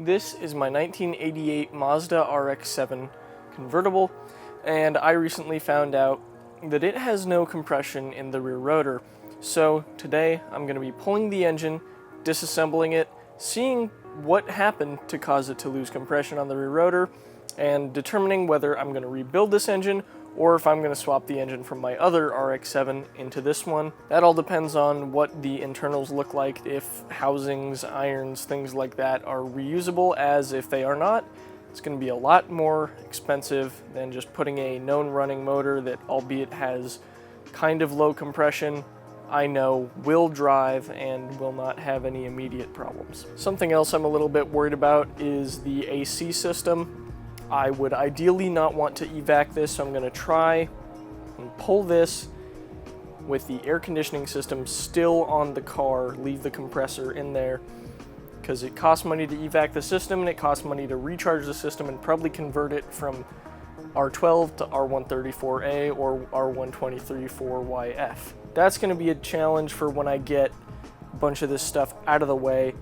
This is my 1988 Mazda RX-7 convertible, and I recently found out that it has no compression in the rear rotor. So today I'm going to be pulling the engine, disassembling it, seeing what happened to cause it to lose compression on the rear rotor, and determining whether I'm going to rebuild this engine or if I'm going to swap the engine from my other RX-7 into this one. That all depends on what the internals look like, if housings, irons, things like that are reusable, as if they are not, it's going to be a lot more expensive than just putting a known running motor that, albeit has kind of low compression, I know will drive and will not have any immediate problems. Something else I'm a little bit worried about is the AC system. I would ideally not want to evac this, so I'm going to try and pull this with the air conditioning system still on the car, leave the compressor in there, because it costs money to evac the system and it costs money to recharge the system and probably convert it from R12 to R134A or R123/4YF. That's going to be a challenge for when I get a bunch of this stuff out of the way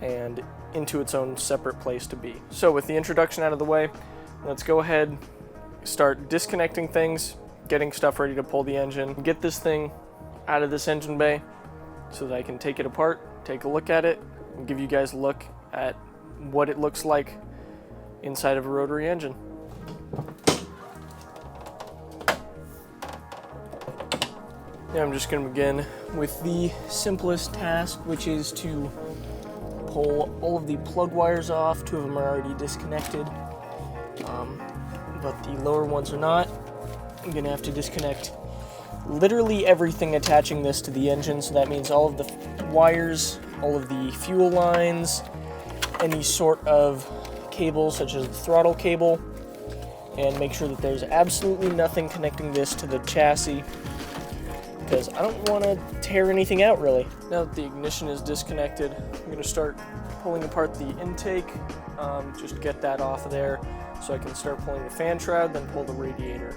and into its own separate place to be. So with the introduction out of the way, let's go ahead, start disconnecting things, getting stuff ready to pull the engine, get this thing out of this engine bay so that I can take it apart, take a look at it, and give you guys a look at what it looks like inside of a rotary engine. Now I'm just going to begin with the simplest task, which is to pull all of the plug wires off. Two of them are already disconnected, but the lower ones are not. I'm going to have to disconnect literally everything attaching this to the engine, so that means all of the wires, all of the fuel lines, any sort of cable such as the throttle cable, and make sure that there's absolutely nothing connecting this to the chassis, because I don't want to tear anything out really. Now that the ignition is disconnected, I'm going to start pulling apart the intake, just to get that off of there so I can start pulling the fan shroud, then pull the radiator.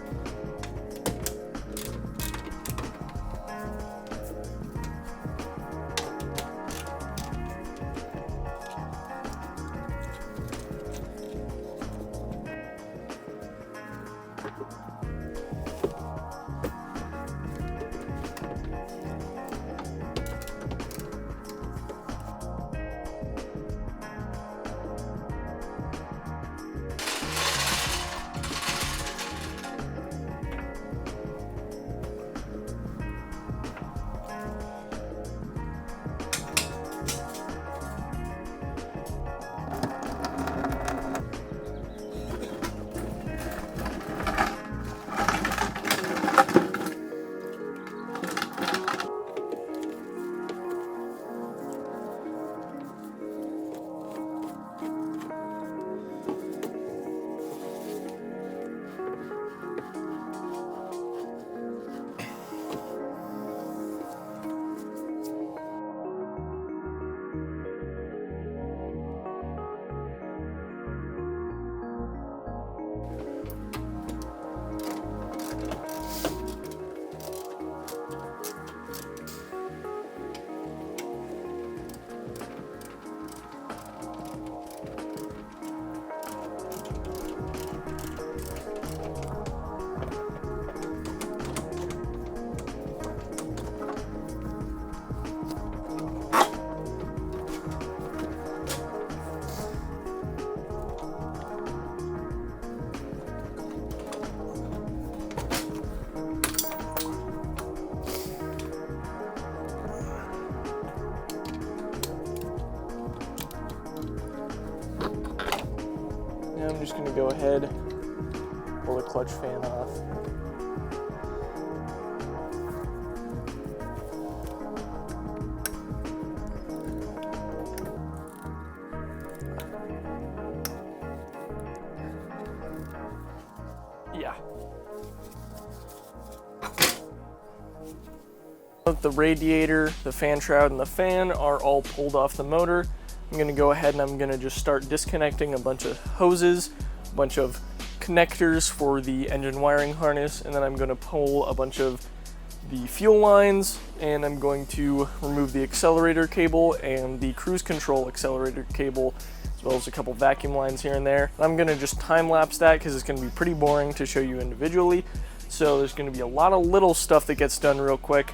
I'm just going to go ahead, pull the clutch fan off. Yeah. The radiator, the fan shroud, and the fan are all pulled off the motor. I'm going to go ahead and I'm going to just start disconnecting a bunch of hoses, a bunch of connectors for the engine wiring harness, and then I'm going to pull a bunch of the fuel lines, and I'm going to remove the accelerator cable and the cruise control accelerator cable, as well as a couple vacuum lines here and there. I'm gonna just time lapse that because it's gonna be pretty boring to show you individually. So there's gonna be a lot of little stuff that gets done real quick.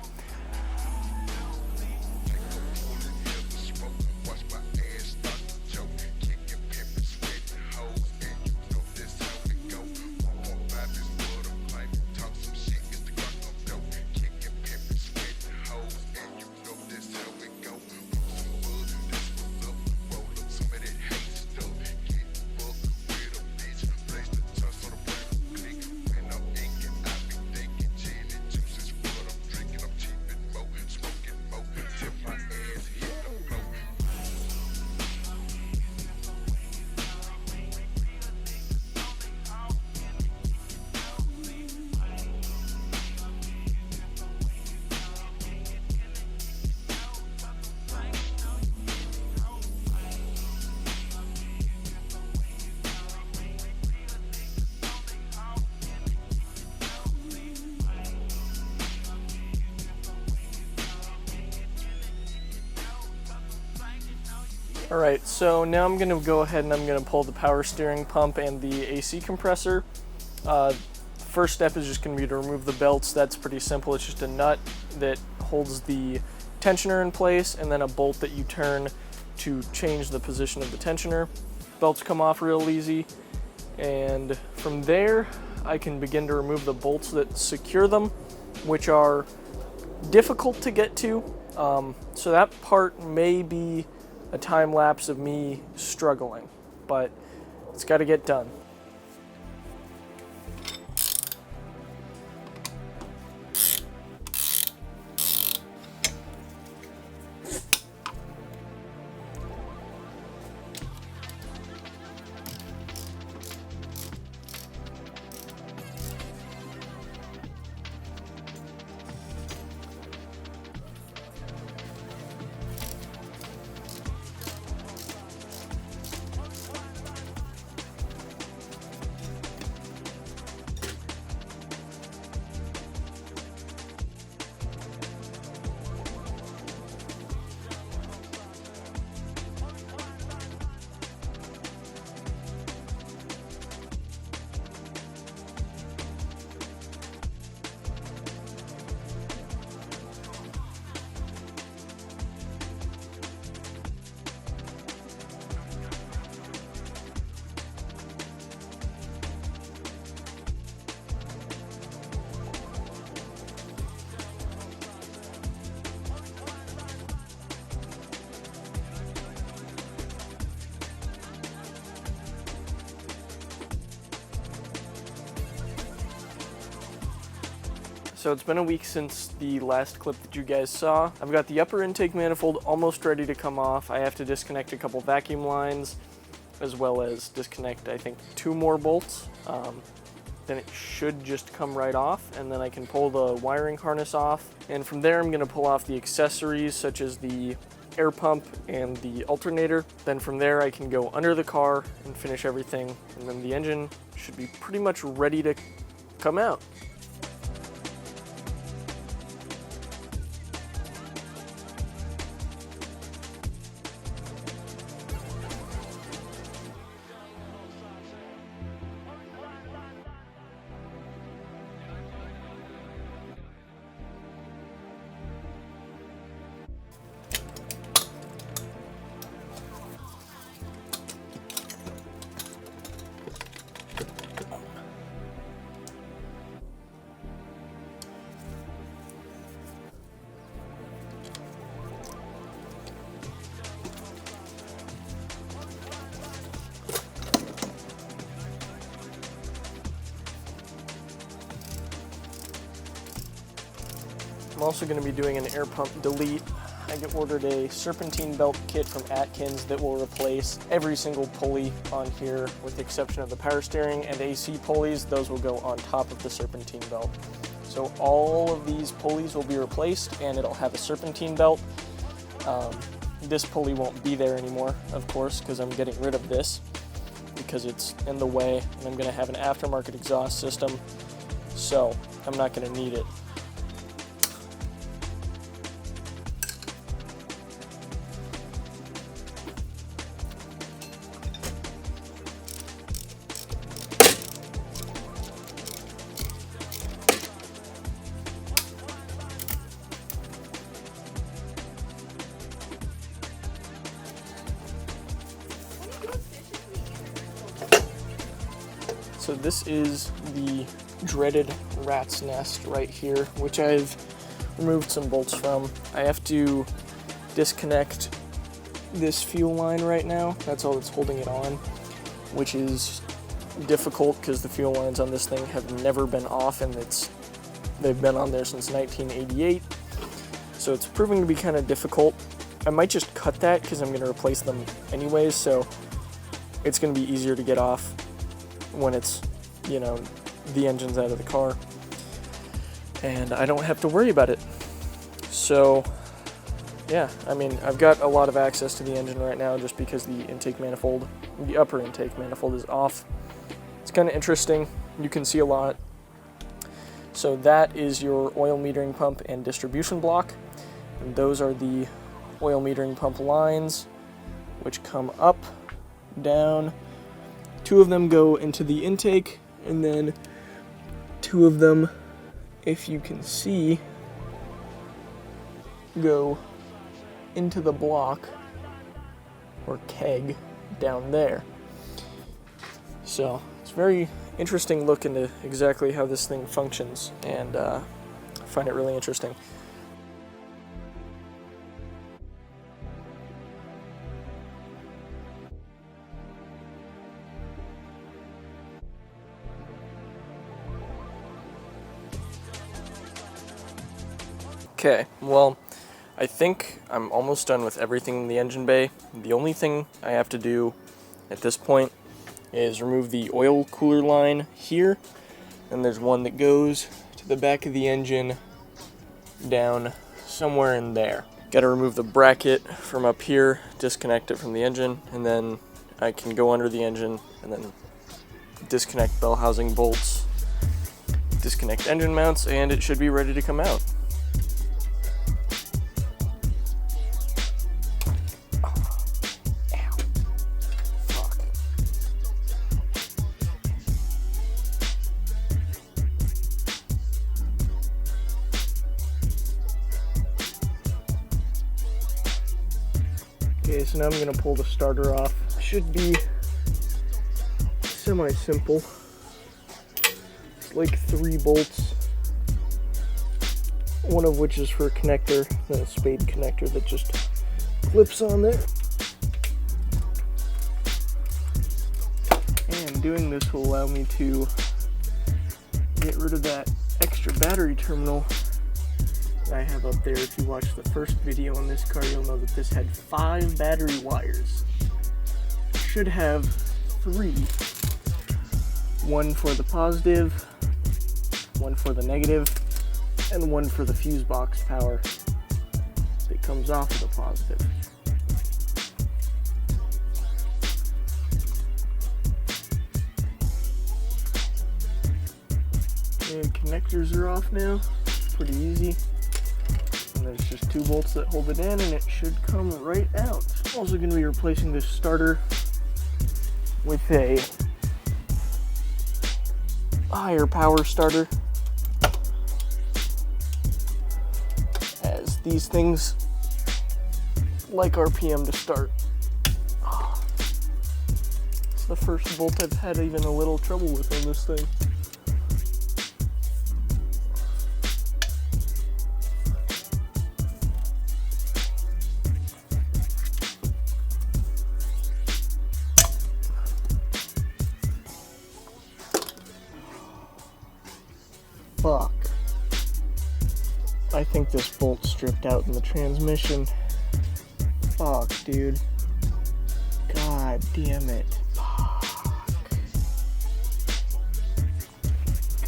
Alright, so now I'm going to go ahead and I'm going to pull the power steering pump and the AC compressor. First step is just going to be to remove the belts. That's pretty simple. It's just a nut that holds the tensioner in place and then a bolt that you turn to change the position of the tensioner. Belts come off real easy, and from there I can begin to remove the bolts that secure them, which are difficult to get to. So that part may be a time lapse of me struggling, but it's got to get done. So it's been a week since the last clip that you guys saw. I've got the upper intake manifold almost ready to come off. I have to disconnect a couple vacuum lines, as well as disconnect, I think, 2 more bolts. Then it should just come right off, and then I can pull the wiring harness off. And from there, I'm gonna pull off the accessories, such as the air pump and the alternator. Then from there, I can go under the car and finish everything, and then the engine should be pretty much ready to come out. I'm also going to be doing an air pump delete. I ordered a serpentine belt kit from Atkins that will replace every single pulley on here, with the exception of the power steering and AC pulleys. Those will go on top of the serpentine belt. So all of these pulleys will be replaced, and it'll have a serpentine belt. This pulley won't be there anymore, of course, because I'm getting rid of this because it's in the way, and I'm going to have an aftermarket exhaust system, so I'm not going to need it. So this is the dreaded rat's nest right here, which I've removed some bolts from. I have to disconnect this fuel line right now. That's all that's holding it on, which is difficult because the fuel lines on this thing have never been off, and they've been on there since 1988. So it's proving to be kind of difficult. I might just cut that because I'm going to replace them anyways, so it's going to be easier to get off when it's, you know, the engine's out of the car. And I don't have to worry about it. So, yeah, I mean, I've got a lot of access to the engine right now just because the intake manifold, the upper intake manifold is off. It's kind of interesting. You can see a lot. So that is your oil metering pump and distribution block. And those are the oil metering pump lines, which come up, down. 2 of them go into the intake, and then 2 of them, if you can see, go into the block or keg down there. So it's a very interesting look into exactly how this thing functions, and I find it really interesting. Okay, well, I think I'm almost done with everything in the engine bay. The only thing I have to do at this point is remove the oil cooler line here, and there's one that goes to the back of the engine down somewhere in there. Got to remove the bracket from up here, disconnect it from the engine, and then I can go under the engine and then disconnect bell housing bolts, disconnect engine mounts, and it should be ready to come out. Okay, so now I'm going to pull the starter off. Should be semi-simple. It's like 3 bolts, one of which is for a connector, then a spade connector that just clips on there. And doing this will allow me to get rid of that extra battery terminal I have up there. If you watched the first video on this car, you'll know that this had 5 battery wires. Should have 3. One for the positive, one for the negative, and one for the fuse box power that comes off of the positive. And connectors are off now. Pretty easy. And there's just 2 bolts that hold it in, and it should come right out. I'm also going to be replacing this starter with a higher power starter, as these things like RPM to start. It's the first bolt I've had even a little trouble with on this thing. Fuck. I think this bolt stripped out in the transmission. Fuck, dude. God damn it. Fuck.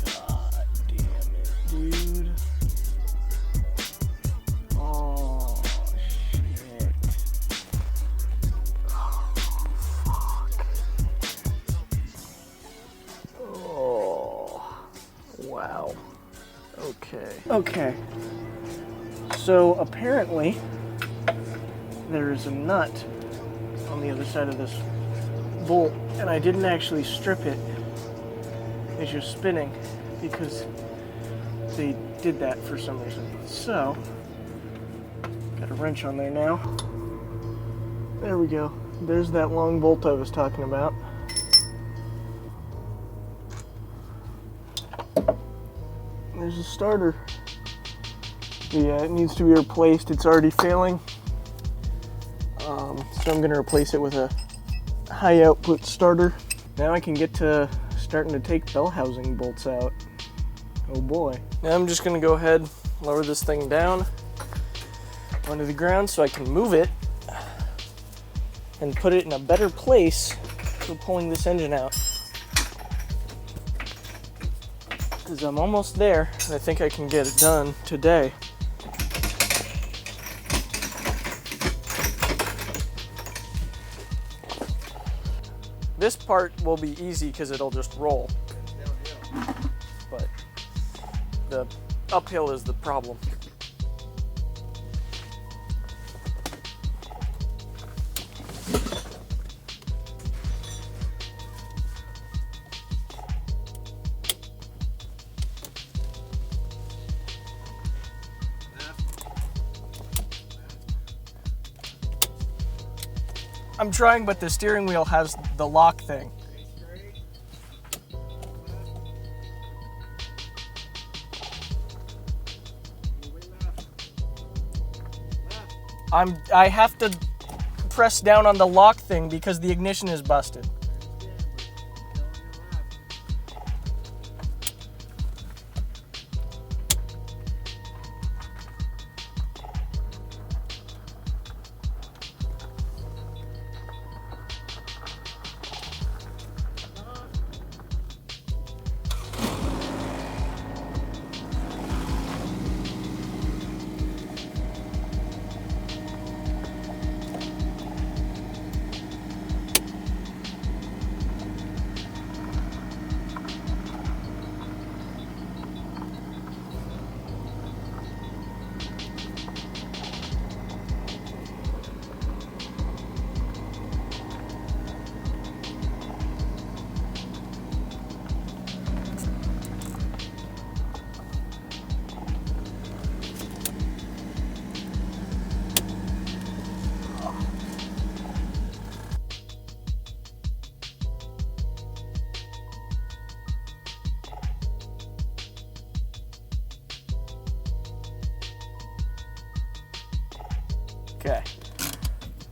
God damn it, dude. Oh, shit. Oh, fuck. Oh, wow. Okay. So apparently there's a nut on the other side of this bolt, and I didn't actually strip it as you're spinning because they did that for some reason. So, got a wrench on there now. There we go. There's that long bolt I was talking about. there's a starter. Yeah, it needs to be replaced. It's already failing. So I'm gonna replace it with a high output starter. Now I can get to starting to take bell housing bolts out. Oh boy. Now I'm just gonna go ahead, lower this thing down onto the ground so I can move it and put it in a better place for pulling this engine out. Because I'm almost there, and I think I can get it done today. This part will be easy because it'll just roll. But the uphill is the problem. I'm trying, but the steering wheel has the lock thing. I have to press down on the lock thing because the ignition is busted. Okay.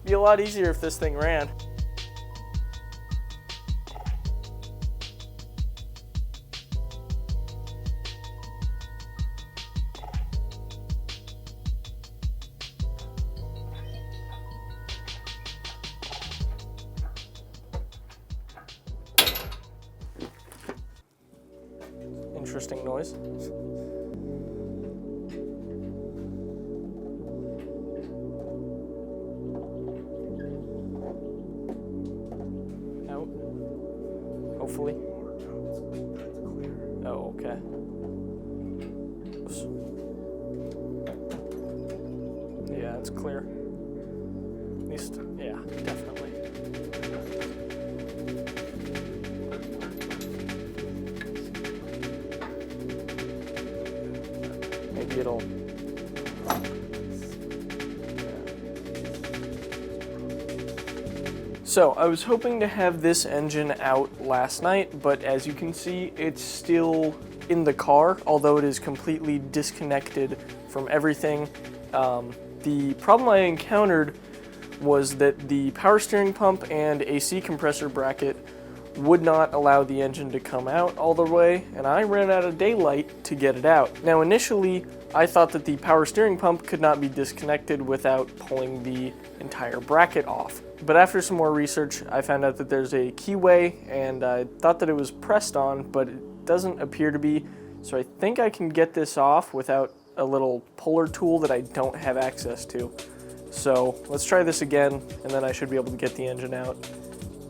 Be a lot easier if this thing ran. Interesting noise. Hopefully. Oh, okay. Yeah, it's clear. At least, yeah, definitely. Maybe it'll... So, I was hoping to have this engine out last night, but as you can see, it's still in the car, although it is completely disconnected from everything. The problem I encountered was that the power steering pump and AC compressor bracket would not allow the engine to come out all the way, and I ran out of daylight to get it out. Now, initially, I thought that the power steering pump could not be disconnected without pulling the entire bracket off. But after some more research, I found out that there's a keyway, and I thought that it was pressed on, but it doesn't appear to be. So I think I can get this off without a little puller tool that I don't have access to. So let's try this again, and then I should be able to get the engine out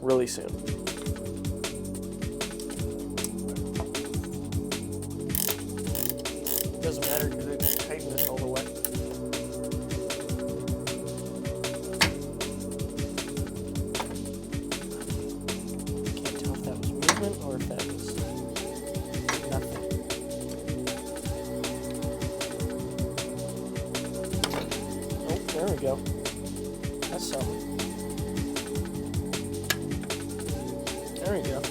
really soon. It doesn't matter because I didn't tighten this all the way. Can't tell if that was movement or if that was nothing. Oh, there we go. That's something. There we go.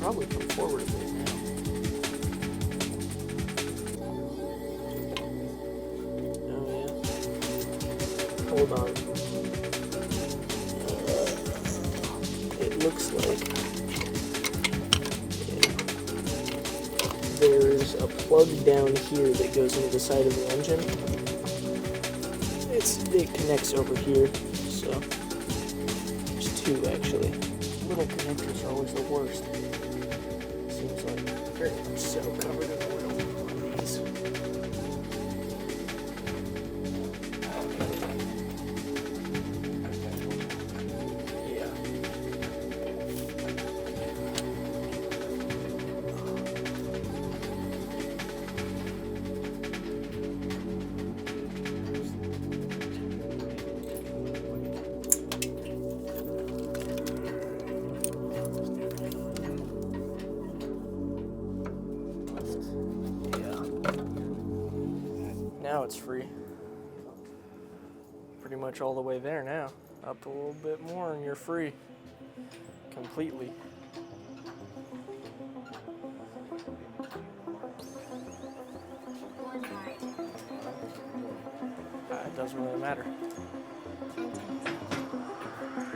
probably come forward a bit now. Oh yeah. Hold on. It looks like there's a plug down here that goes into the side of the engine. It connects over here, so there's two actually. Little connectors are always the worst. Seems like very much so covered in oil on these. Now it's free. Pretty much all the way there now. Up a little bit more and you're free. Completely. It doesn't really matter.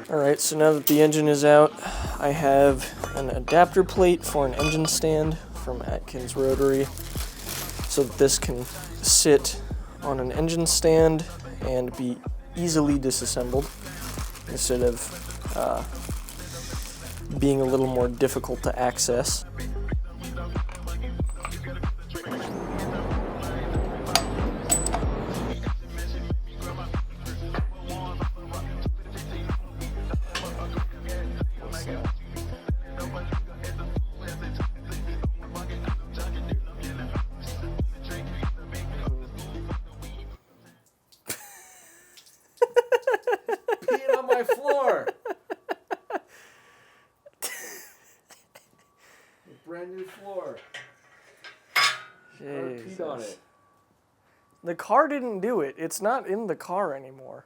Alright, so now that the engine is out, I have an adapter plate for an engine stand from Atkins Rotary, so that this can sit on an engine stand and be easily disassembled instead of being a little more difficult to access. On my floor. Brand new floor. Jesus. On it. The car didn't do it. It's not in the car anymore.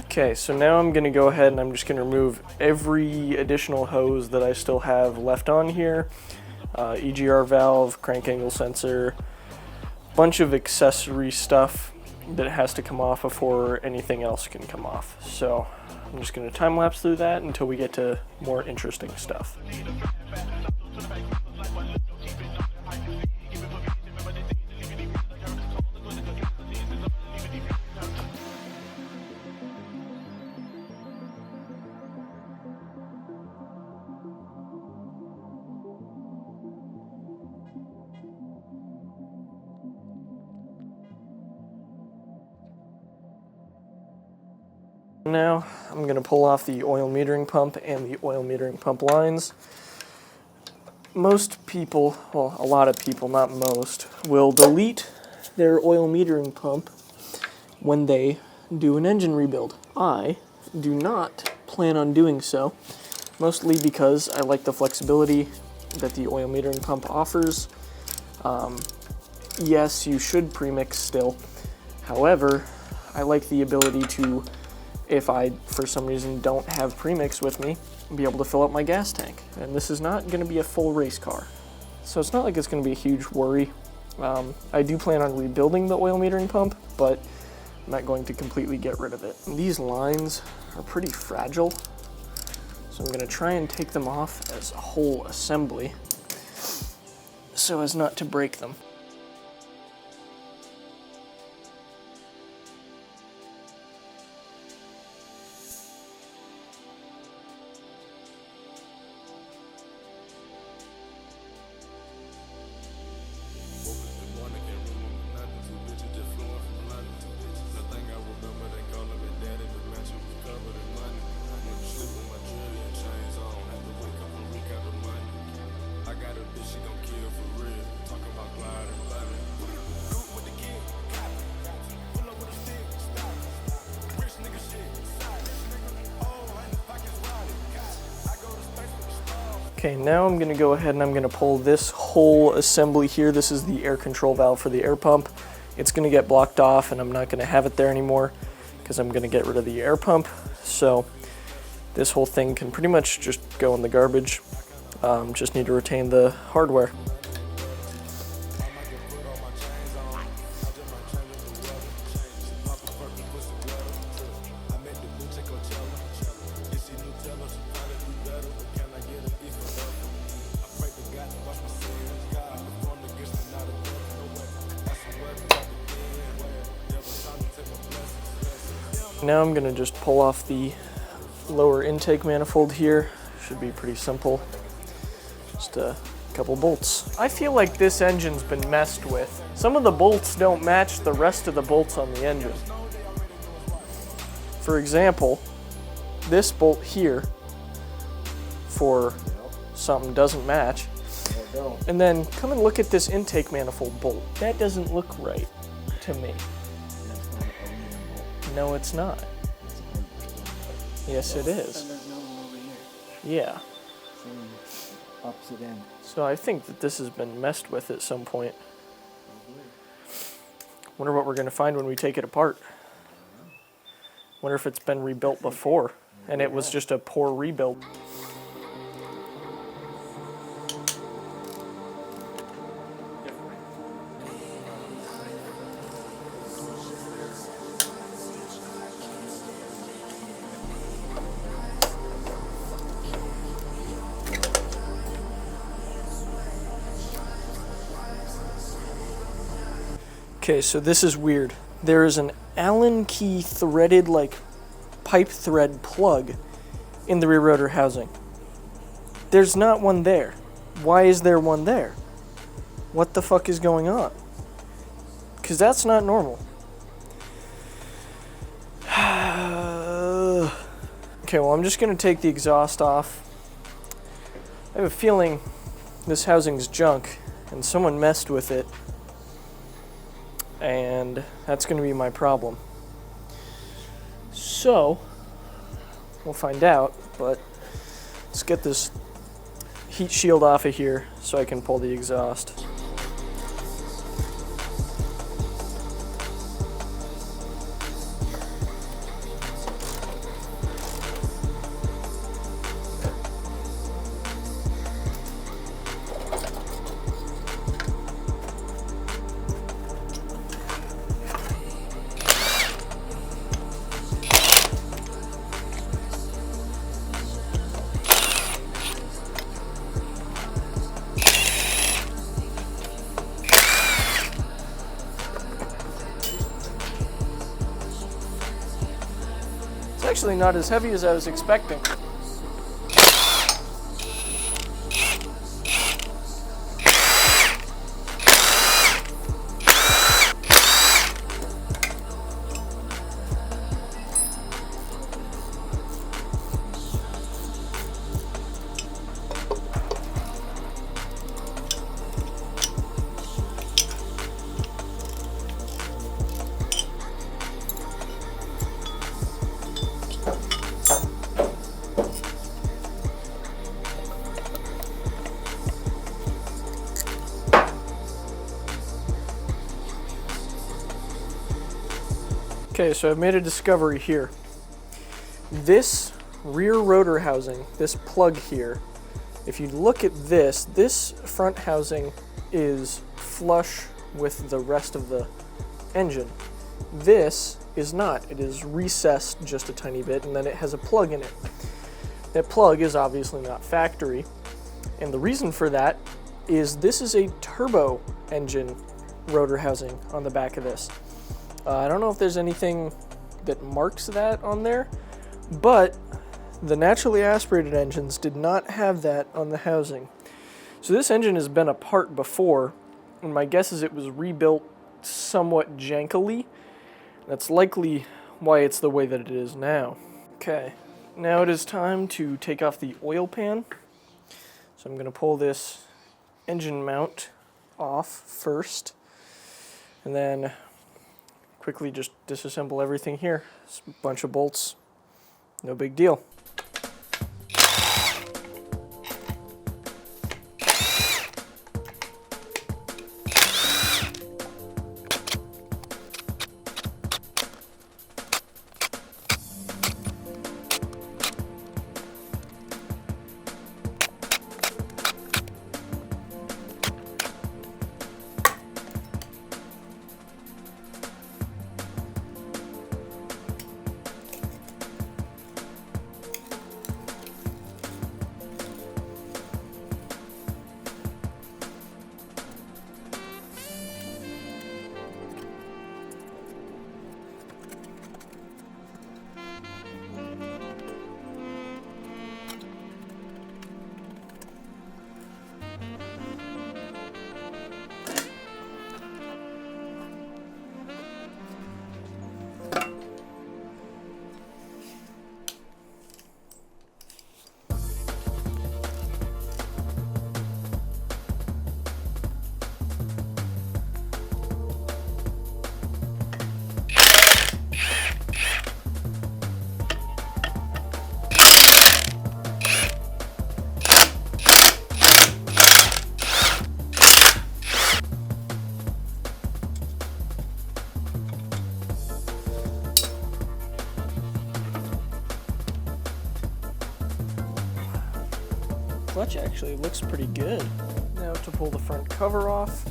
Okay, so now I'm going to go ahead and I'm just going to remove every additional hose that I still have left on here. EGR valve, crank angle sensor, bunch of accessory stuff that has to come off before anything else can come off. So I'm just going to time lapse through that until we get to more interesting stuff. Now I'm going to pull off the oil metering pump and the oil metering pump lines. Most people, well, a lot of people, not most, will delete their oil metering pump when they do an engine rebuild. I do not plan on doing so, mostly because I like the flexibility that the oil metering pump offers. Yes, you should premix still. However, I like the ability to, if I, for some reason, don't have premix with me, be able to fill up my gas tank. And this is not going to be a full race car, so it's not like it's going to be a huge worry. I do plan on rebuilding the oil metering pump, but I'm not going to completely get rid of it. These lines are pretty fragile, so I'm going to try and take them off as a whole assembly so as not to break them. Okay, now I'm gonna go ahead and I'm gonna pull this whole assembly here. This is the air control valve for the air pump. It's gonna get blocked off and I'm not gonna have it there anymore because I'm gonna get rid of the air pump. So this whole thing can pretty much just go in the garbage. Just need to retain the hardware. Now I'm gonna just pull off the lower intake manifold here. Should be pretty simple. Just a couple bolts. I feel like this engine's been messed with. Some of the bolts don't match the rest of the bolts on the engine. For example, this bolt here for something doesn't match. And then come and look at this intake manifold bolt. That doesn't look right to me. No, it's not. Yes, it is. Yeah. Opposite end. So I think that this has been messed with at some point. Wonder what we're going to find when we take it apart. Wonder if it's been rebuilt before and it was just a poor rebuild. Okay, so this is weird. There is an Allen key threaded like pipe thread plug in the rear rotor housing. There's not one there. Why is there one there? What the fuck is going on? Because that's not normal. Okay, well, I'm just going to take the exhaust off. I have a feeling this housing's junk and someone messed with it. And that's going to be my problem. So, we'll find out, but let's get this heat shield off of here so I can pull the exhaust. Actually not as heavy as I was expecting. Okay, so I've made a discovery here. This rear rotor housing, this plug here, if you look at this, this front housing is flush with the rest of the engine. This is not. It is recessed just a tiny bit, and then it has a plug in it. That plug is obviously not factory, and the reason for that is this is a turbo engine rotor housing on the back of this. I don't know if there's anything that marks that on there, but the naturally aspirated engines did not have that on the housing. So this engine has been apart before, and my guess is it was rebuilt somewhat jankily. That's likely why it's the way that it is now. Okay, now it is time to take off the oil pan. So I'm going to pull this engine mount off first, and then quickly just disassemble everything here. It's a bunch of bolts, no big deal. clutch actually looks pretty good. Now to pull the front cover off.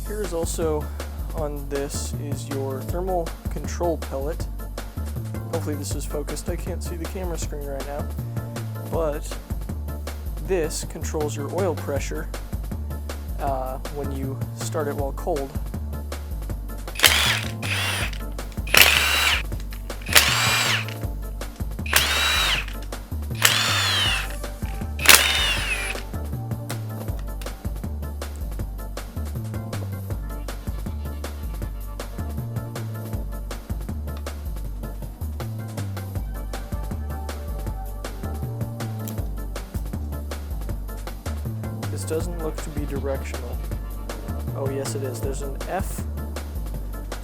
Here's also on this is your thermal control pellet. Hopefully this is focused. I can't see the camera screen right now. But this controls your oil pressure when you start it while cold. This doesn't look to be directional. Oh yes it is. There's an F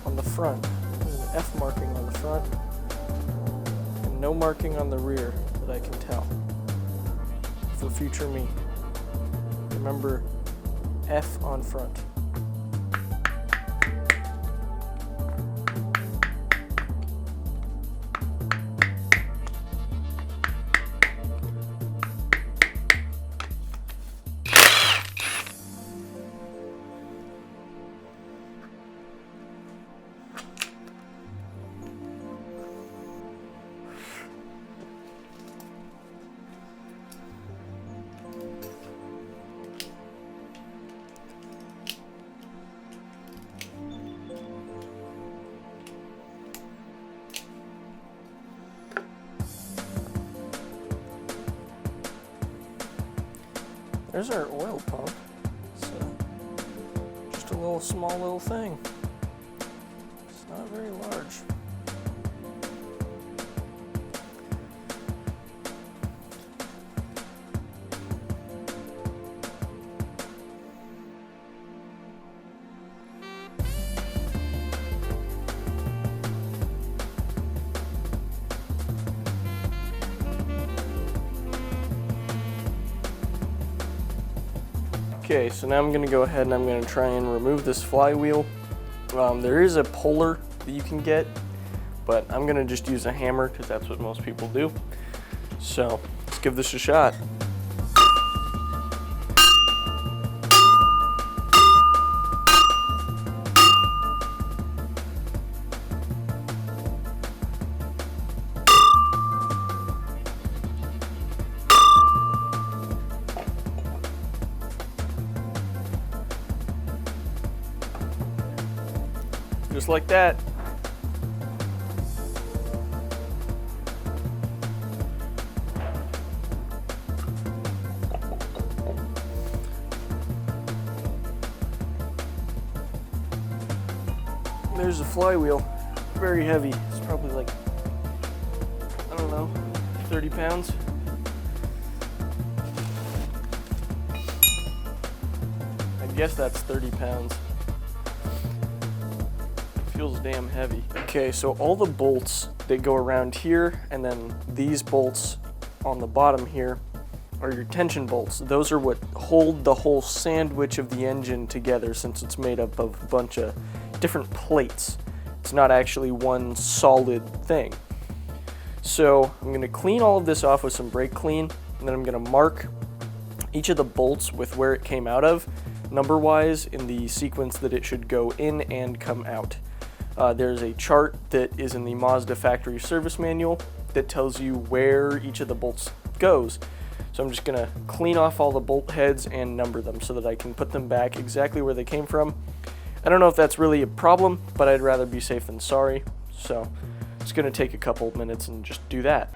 on the front. There's an F marking on the front. And no marking on the rear that I can tell. For future me. Remember, F on front. There's our oil pump. It's just a little small little thing. It's not very large. Okay, so now I'm going to go ahead and I'm going to try and remove this flywheel. There is a puller that you can get, but I'm going to just use a hammer because that's what most people do. So let's give this a shot. Just like that. There's the flywheel. Very heavy. It's probably like, I don't know, 30 pounds. I guess that's 30 pounds. Feels damn heavy. Okay, so all the bolts that go around here, and then these bolts on the bottom here are your tension bolts. Those are what hold the whole sandwich of the engine together, since it's made up of a bunch of different plates. It's not actually one solid thing. So I'm going to clean all of this off with some brake clean, and then I'm going to mark each of the bolts with where it came out of, number-wise, in the sequence that it should go in and come out. There's a chart that is in the Mazda factory service manual that tells you where each of the bolts goes. So I'm just going to clean off all the bolt heads and number them so that I can put them back exactly where they came from. I don't know if that's really a problem, but I'd rather be safe than sorry. So it's going to take a couple minutes and just do that.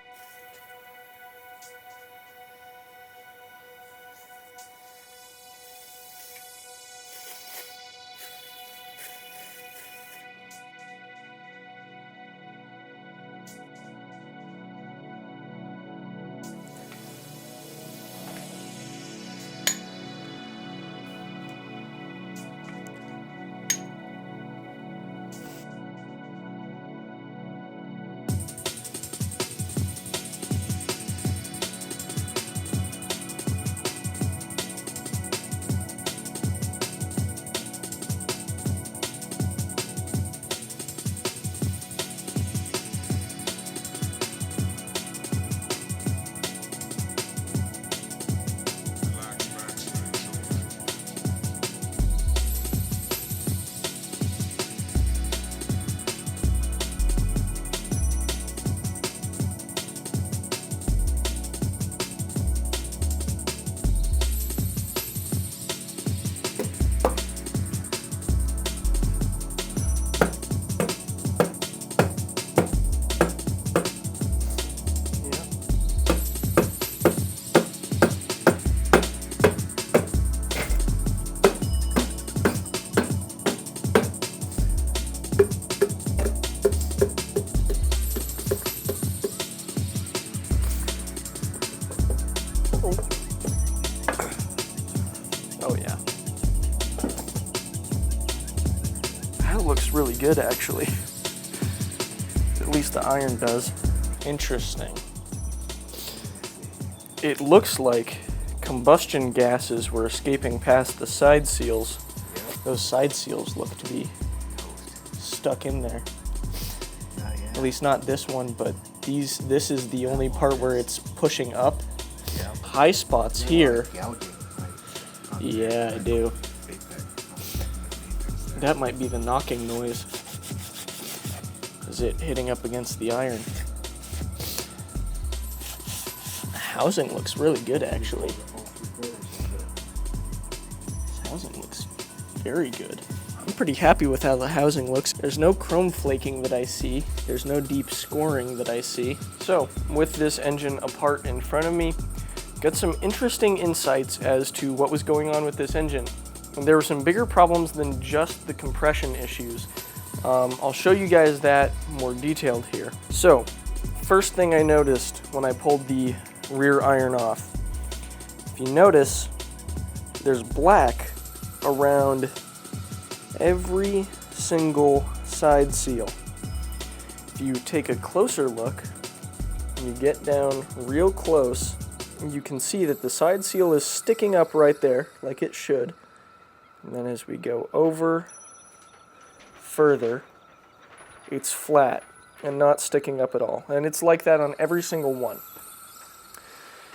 really good, actually. At least the iron does. Interesting. It looks like combustion gases were escaping past the side seals. Those side seals look to be stuck in there. At least not this one, but this is the only part where it's pushing up. High spots here. Yeah, I do. That might be the knocking noise. Is it hitting up against the iron? The housing looks really good, actually. This housing looks very good. I'm pretty happy with how the housing looks. There's no chrome flaking that I see. There's no deep scoring that I see. So, with this engine apart in front of me, got some interesting insights as to what was going on with this engine. And there were some bigger problems than just the compression issues. I'll show you guys that more detailed here. So, first thing I noticed when I pulled the rear iron off, if you notice, there's black around every single side seal. If you take a closer look, and you get down real close, you can see that the side seal is sticking up right there, like it should. And then as we go over further, it's flat and not sticking up at all. And it's like that on every single one.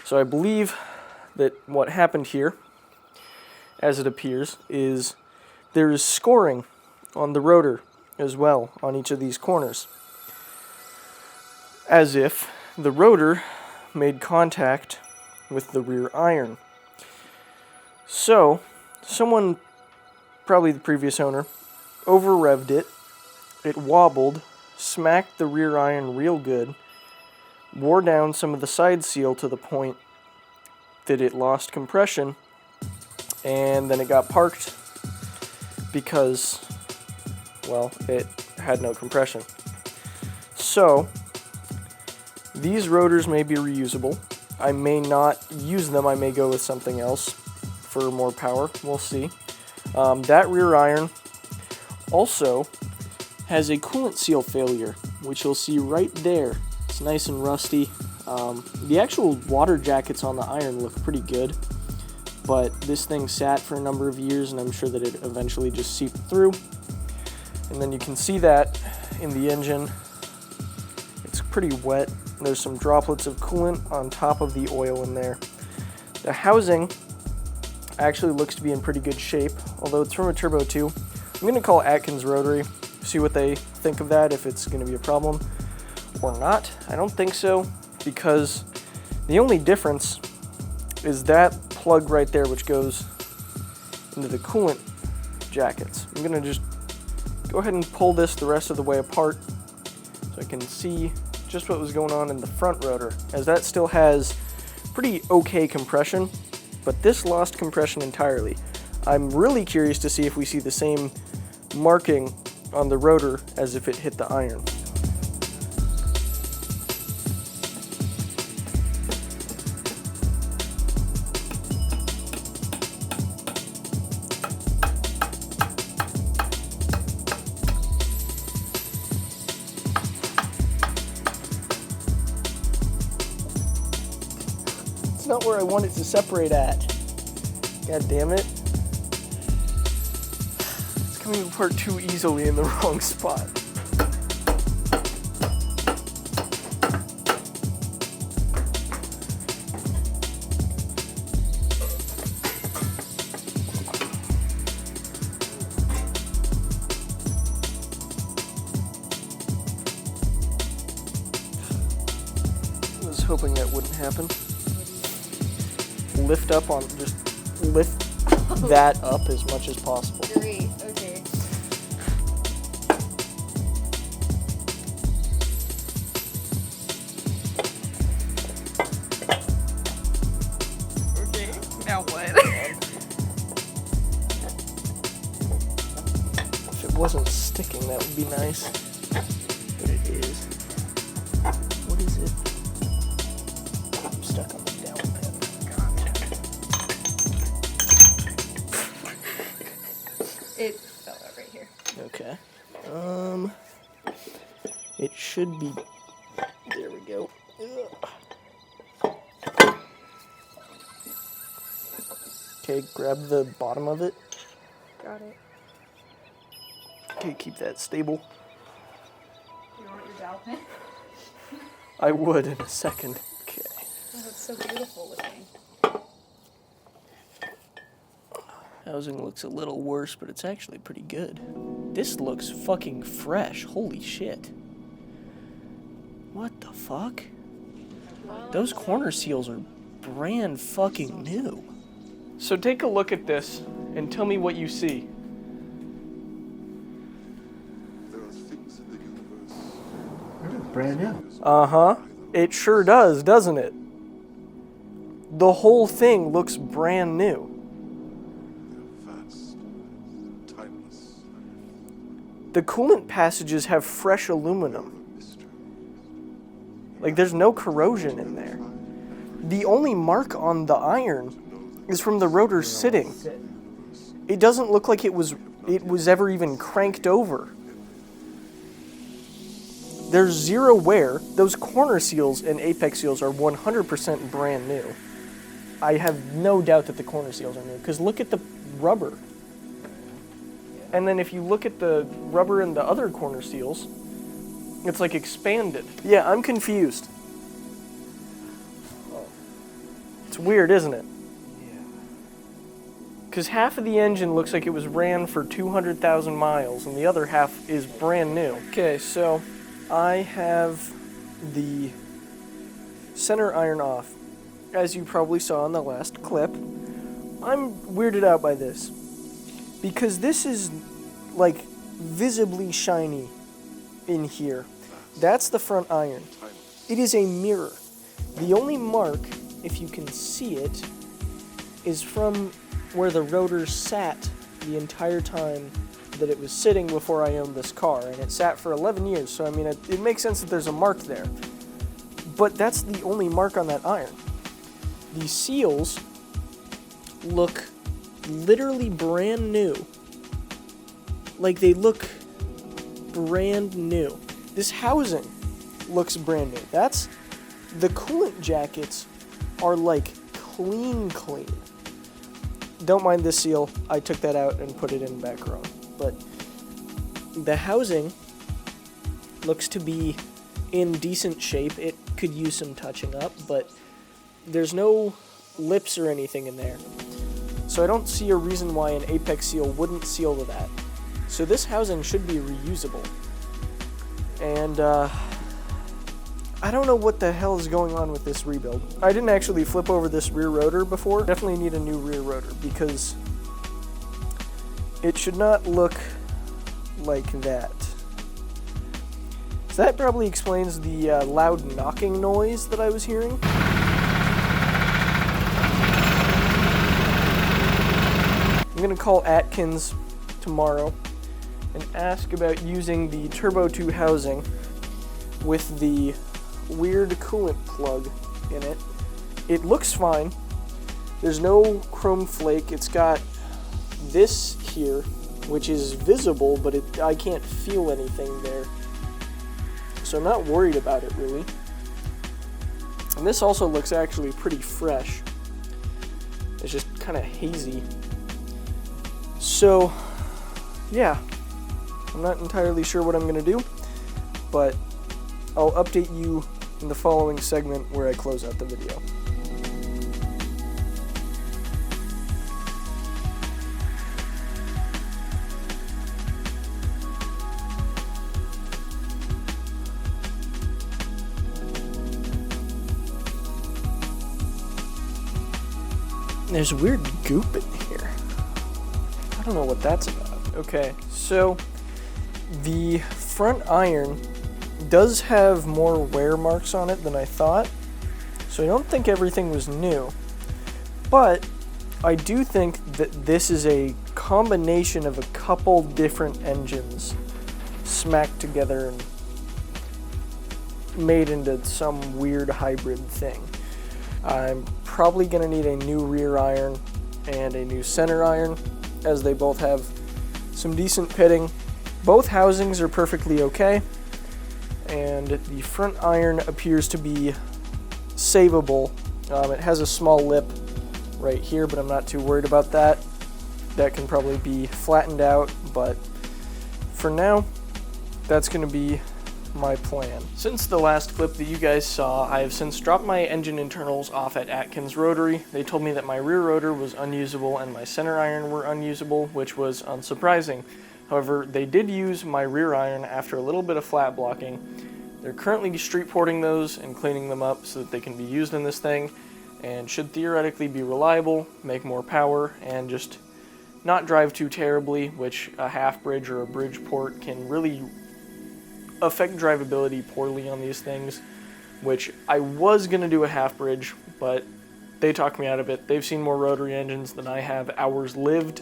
So I believe that what happened here, as it appears, is there is scoring on the rotor as well on each of these corners. As if the rotor made contact with the rear iron. So, someone, probably the previous owner, over-revved it, it wobbled, smacked the rear iron real good, wore down some of the side seal to the point that it lost compression, and then it got parked because, well, it had no compression. So, these rotors may be reusable. I may not use them, I may go with something else for more power, we'll see. That rear iron also has a coolant seal failure, which you'll see right there. It's nice and rusty. The actual water jackets on the iron look pretty good, but this thing sat for a number of years and I'm sure that it eventually just seeped through. And then you can see that in the engine. It's pretty wet. There's some droplets of coolant on top of the oil in there. The housing actually looks to be in pretty good shape, although it's from a Turbo 2. I'm going to call Atkins Rotary, see what they think of that, if it's going to be a problem or not. I don't think so, because the only difference is that plug right there, which goes into the coolant jackets. I'm going to just go ahead and pull this the rest of the way apart so I can see just what was going on in the front rotor, as that still has pretty okay compression, but this lost compression entirely. I'm really curious to see if we see the same marking on the rotor as if it hit the iron. It's not where I want it to separate at. God damn it. It's coming apart too easily in the wrong spot. I was hoping that wouldn't happen. Lift up on, just lift that up as much as possible. Great, okay. Okay, now what? If it wasn't sticking, that would be nice. But it is. What is it? I'm stuck on the down pin. It fell out right here. Okay. It should be, there we go. Okay, grab the bottom of it. Got it. Okay, keep that stable. You want your dowel pin? I would in a second. Okay. Oh, that's so beautiful looking. Housing looks a little worse, but it's actually pretty good. This looks fucking fresh. Holy shit. What the fuck? Those corner seals are brand fucking new. So take a look at this and tell me what you see. There are things in the universe. It looks brand new. Uh-huh. It sure does, doesn't it? The whole thing looks brand new. They're vast, timeless, The coolant passages have fresh aluminum. mystery. Like, there's no corrosion in there. The only mark on the iron is from the rotor sitting. It doesn't look like it was ever even cranked over. There's zero wear. Those corner seals and apex seals are 100% brand new. I have no doubt that the corner seals are new, because look at the rubber. And then if you look at the rubber in the other corner seals, it's like expanded. Yeah, I'm confused. It's weird, isn't it? Because half of the engine looks like it was ran for 200,000 miles, and the other half is brand new. Okay, so I have the center iron off. As you probably saw in the last clip, I'm weirded out by this. Because this is, like, visibly shiny in here. That's the front iron. It is a mirror. The only mark, if you can see it, is from where the rotor sat the entire time that it was sitting before I owned this car, and it sat for 11 years, so I mean, it makes sense that there's a mark there. But that's the only mark on that iron. The seals look literally brand new. Like, they look brand new. This housing looks brand new. The coolant jackets are like clean. Don't mind this seal. I took that out and put it in back row. But the housing looks to be in decent shape. It could use some touching up, but there's no lips or anything in there. So I don't see a reason why an apex seal wouldn't seal to that. So this housing should be reusable. And I don't know what the hell is going on with this rebuild. I didn't actually flip over this rear rotor before. Definitely need a new rear rotor because it should not look like that. So that probably explains the loud knocking noise that I was hearing. I'm gonna call Atkins tomorrow and ask about using the Turbo 2 housing with the weird coolant plug in it. It looks fine. There's no chrome flake. It's got this here, which is visible, but I can't feel anything there. So I'm not worried about it, really. And this also looks actually pretty fresh. It's just kind of hazy. So, yeah. I'm not entirely sure what I'm going to do, but I'll update you in the following segment where I close out the video. There's weird goop in here. I don't know what that's about. Okay, so the front iron does have more wear marks on it than I thought, so I don't think everything was new. But I do think that this is a combination of a couple different engines smacked together and made into some weird hybrid thing. I'm probably going to need a new rear iron and a new center iron, as they both have some decent pitting Both housings are perfectly okay, and the front iron appears to be savable. It has a small lip right here, but I'm not too worried about that. That can probably be flattened out, but for now, that's going to be my plan. Since the last clip that you guys saw, I have since dropped my engine internals off at Atkins Rotary. They told me that my rear rotor was unusable and my center iron were unusable, which was unsurprising. However, they did use my rear iron after a little bit of flat blocking. They're currently street porting those and cleaning them up so that they can be used in this thing, and should theoretically be reliable, make more power, and just not drive too terribly, which a half bridge or a bridge port can really affect drivability poorly on these things, which I was going to do a half bridge, but they talked me out of it. They've seen more rotary engines than I have hours lived,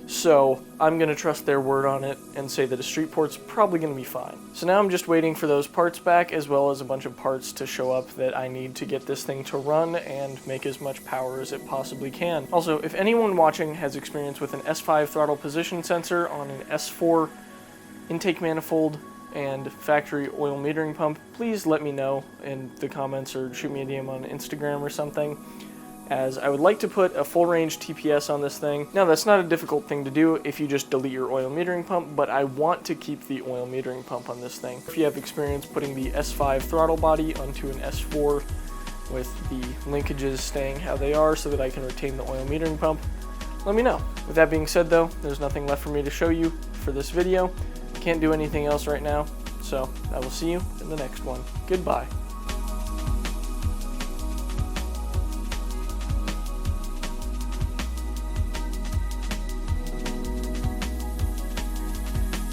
so I'm going to trust their word on it and say that a street port's probably going to be fine. So now I'm just waiting for those parts back, as well as a bunch of parts to show up that I need to get this thing to run and make as much power as it possibly can. Also, if anyone watching has experience with an S5 throttle position sensor on an S4 intake manifold and factory oil metering pump, please let me know in the comments or shoot me a DM on Instagram or something, as I would like to put a full range TPS on this thing. Now, that's not a difficult thing to do if you just delete your oil metering pump, but I want to keep the oil metering pump on this thing. If you have experience putting the S5 throttle body onto an S4 with the linkages staying how they are so that I can retain the oil metering pump, let me know. With that being said though, there's nothing left for me to show you for this video. Can't do anything else right now, so I will see you in the next one. Goodbye.